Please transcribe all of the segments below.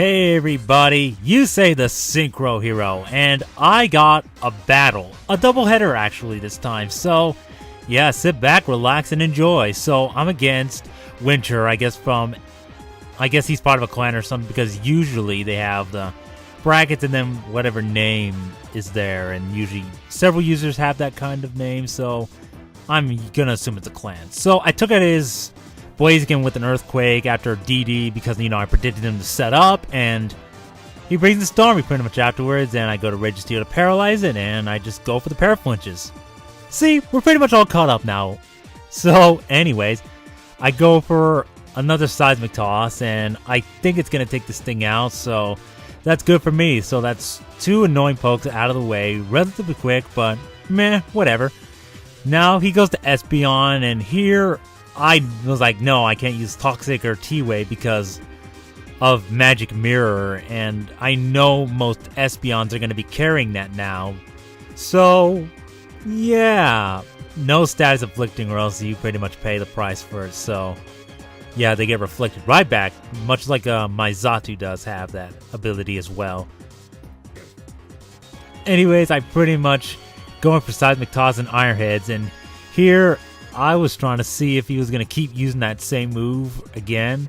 Hey everybody, you say the Synchro Hero, and I got a battle. A doubleheader actually this time, so yeah, sit back, relax, and enjoy. So I'm against Winter, I guess he's part of a clan or something, because usually they have the brackets and then whatever name is there, and usually several users have that kind of name, so I'm gonna assume it's a clan. So I took it as Blaziken with an Earthquake after DD because, I predicted him to set up, and he brings the Stormy pretty much afterwards, and I go to Registeel to paralyze it, and I just go for the Paraflinches. See, we're pretty much all caught up now. So, anyways, I go for another Seismic Toss, and I think it's going to take this thing out, so that's good for me. So that's two annoying pokes out of the way, relatively quick, but meh, whatever. Now he goes to Espeon, and here I was like, no, I can't use Toxic or T-Wave because of Magic Mirror, and I know most Espeons are going to be carrying that now. So, yeah, no Status Afflicting or else you pretty much pay the price for it. So, yeah, they get reflected right back, much like my Xatu does have that ability as well. Anyways, I pretty much going for Seismic Toss and Iron Heads, and here I was trying to see if he was going to keep using that same move again.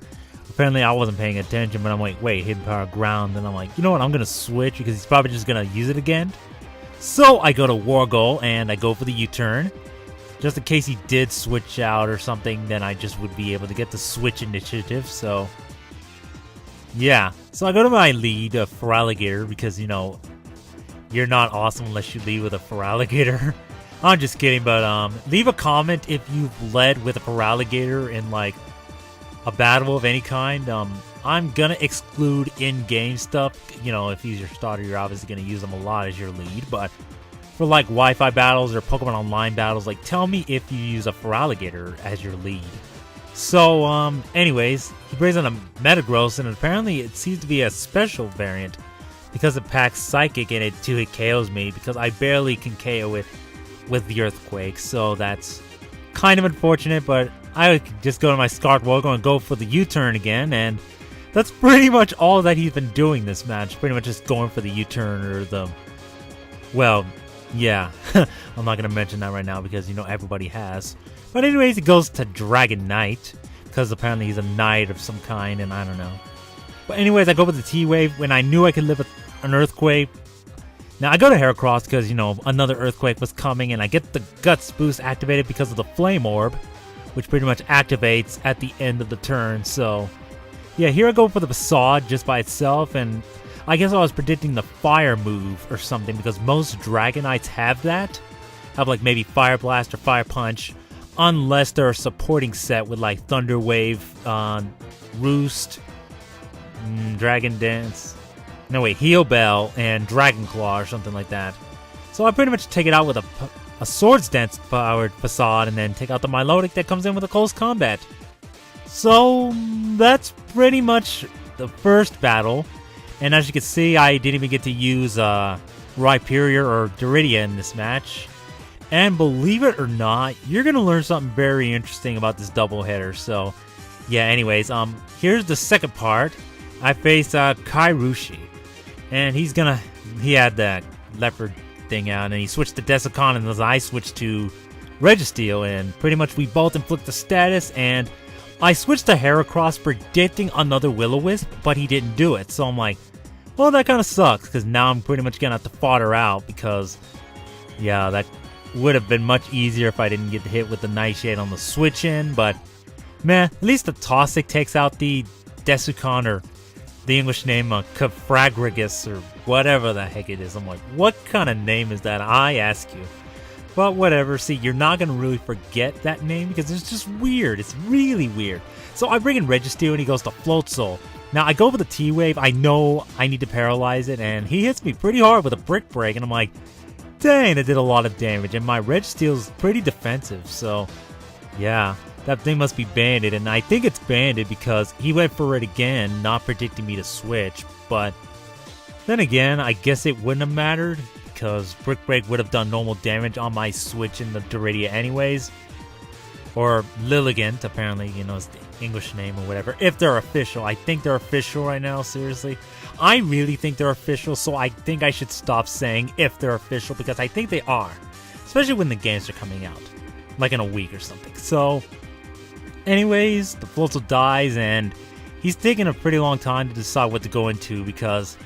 Apparently I wasn't paying attention, but I'm like, wait, Hidden Power Ground. And I'm like, you know what, I'm going to switch because he's probably just going to use it again. So I go to War Goal and I go for the U-turn. Just in case he did switch out or something, then I just would be able to get the switch initiative. So, yeah. So I go to my lead, Feraligatr, because, you're not awesome unless you lead with a Feraligatr. I'm just kidding, but leave a comment if you've led with a Feraligatr in like a battle of any kind. I'm gonna exclude in-game stuff. If he's your starter, you're obviously gonna use him a lot as your lead. But for like Wi-Fi battles or Pokemon Online battles, like tell me if you use a Feraligatr as your lead. So anyways, he brings on a Metagross, and apparently it seems to be a special variant because it packs Psychic and it 2-hit KOs me because I barely can KO it with the Earthquake, so that's kind of unfortunate, but I would just go to my Scarred Wargo and go for the U-turn again, and that's pretty much all that he's been doing this match, pretty much just going for the U-turn or the, well, yeah, I'm not going to mention that right now because, everybody has. But anyways, it goes to Dragon Knight, because apparently he's a knight of some kind, and I don't know. But anyways, I go with the T-Wave when I knew I could live with an Earthquake. Now, I go to Heracross because, another Earthquake was coming, and I get the Guts boost activated because of the Flame Orb, which pretty much activates at the end of the turn. So, yeah, here I go for the Facade just by itself, and I guess I was predicting the Fire move or something because most Dragonites have that. Have, like, maybe Fire Blast or Fire Punch, unless they're a supporting set with, like, Thunder Wave, Roost, Dragon Dance. No, wait, Heal Bell and Dragon Claw or something like that. So I pretty much take it out with a Swords Dance powered Facade and then take out the Milotic that comes in with a Close Combat. So that's pretty much the first battle. And as you can see, I didn't even get to use Rhyperior or Duridia in this match. And believe it or not, you're going to learn something very interesting about this doubleheader. So yeah, anyways, here's the second part. I face Kyrushi. And he had that leopard thing out, and he switched to Desicon, and as I switched to Registeel, and pretty much we both inflict the status, and I switched to Heracross predicting another Will-O-Wisp, but he didn't do it, so I'm like, well, that kind of sucks, because now I'm pretty much going to have to fodder out, because, yeah, that would have been much easier if I didn't get hit with the Nightshade on the switch-in, but, meh, at least the Toxic takes out the Desicon, or the English name, Cafragragus, or whatever the heck it is. I'm like, what kind of name is that? I ask you. But whatever. See, you're not going to really forget that name because it's just weird. It's really weird. So I bring in Registeel and he goes to Float Soul. Now I go for the T-Wave. I know I need to paralyze it, and he hits me pretty hard with a Brick Break, and I'm like, dang, that did a lot of damage. And my Registeel's pretty defensive, so yeah. That thing must be banded, and I think it's banded because he went for it again, not predicting me to switch. But then again, I guess it wouldn't have mattered because Brick Break would have done normal damage on my switch in the Duridia anyways. or Lilligant, apparently, you know, is the English name or whatever. If they're official. I think they're official right now, seriously. I really think they're official, so I think I should stop saying if they're official, because I think they are. Especially when the games are coming out. Like in a week or something. So, anyways, the Floatzel dies, and he's taking a pretty long time to decide what to go into, because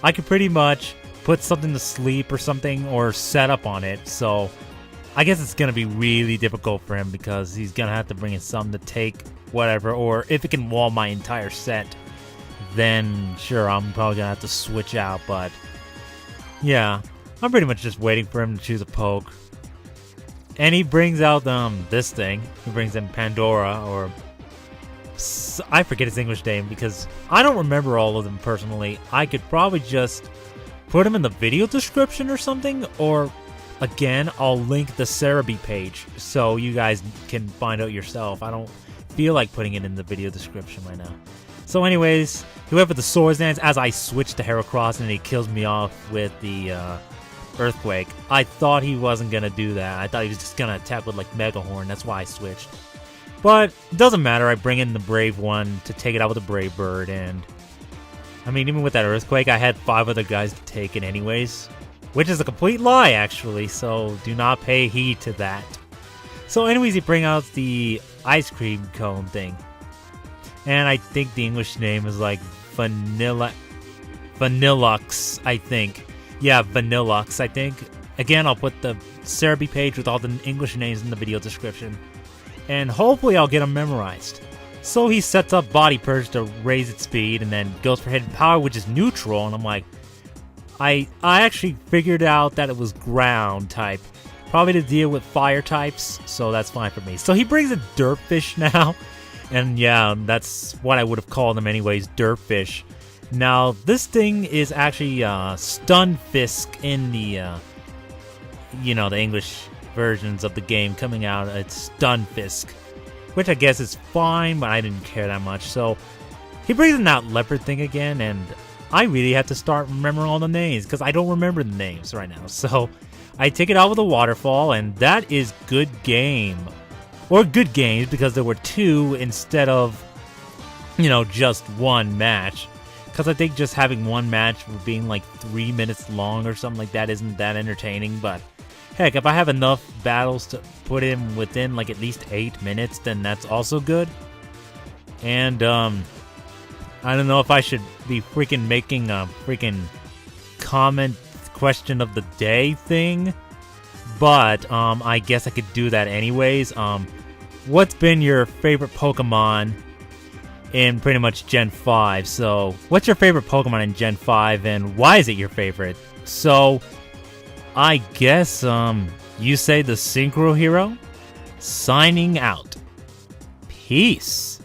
I could pretty much put something to sleep or something, or set up on it, so I guess it's going to be really difficult for him, because he's going to have to bring in something to take whatever, or if it can wall my entire set, then sure, I'm probably going to have to switch out, but yeah, I'm pretty much just waiting for him to choose a poke. And he brings out this thing. He brings in Pandora, or I forget his English name, because I don't remember all of them personally. I could probably just put him in the video description or something, or again, I'll link the Cerebi page so you guys can find out yourself. I don't feel like putting it in the video description right now. So anyways, he went for the Swords Dance as I switched to Heracross, and he kills me off with the Earthquake. I thought he wasn't going to do that. I thought he was just going to attack with like Mega Horn. That's why I switched. But it doesn't matter. I bring in the Brave one to take it out with the Brave Bird, and I mean, even with that Earthquake, I had 5 other guys to take it anyways. Which is a complete lie, actually, so do not pay heed to that. So anyways, he bring out the ice cream cone thing. And I think the English name is like Vanillux, I think. Yeah, Vanillux, I think. Again, I'll put the Cerebi page with all the English names in the video description. And hopefully I'll get them memorized. So he sets up Body Purge to raise its speed, and then goes for Hidden Power, which is neutral, and I'm like, I actually figured out that it was ground type. Probably to deal with fire types, so that's fine for me. So he brings a Dirtfish now. And yeah, that's what I would have called him anyways, Dirtfish. Now, this thing is actually Stunfisk in the, you know, the English versions of the game coming out. It's Stunfisk, which I guess is fine, but I didn't care that much. So he brings in that leopard thing again, and I really have to start remembering all the names, because I don't remember the names right now. So I take it out with a waterfall, and that is good game. Or good games, because there were 2 instead of, you know, just 1 match. Because I think just having 1 match being like 3 minutes long or something like that isn't that entertaining. But heck, if I have enough battles to put in within like at least 8 minutes, then that's also good. And I don't know if I should be freaking making a freaking comment question of the day thing, but I guess I could do that anyways. What's been your favorite Pokemon in pretty much Gen 5? So what's your favorite Pokemon in Gen 5, and why is it your favorite? So I guess you say the Synchro Hero. Signing out. Peace.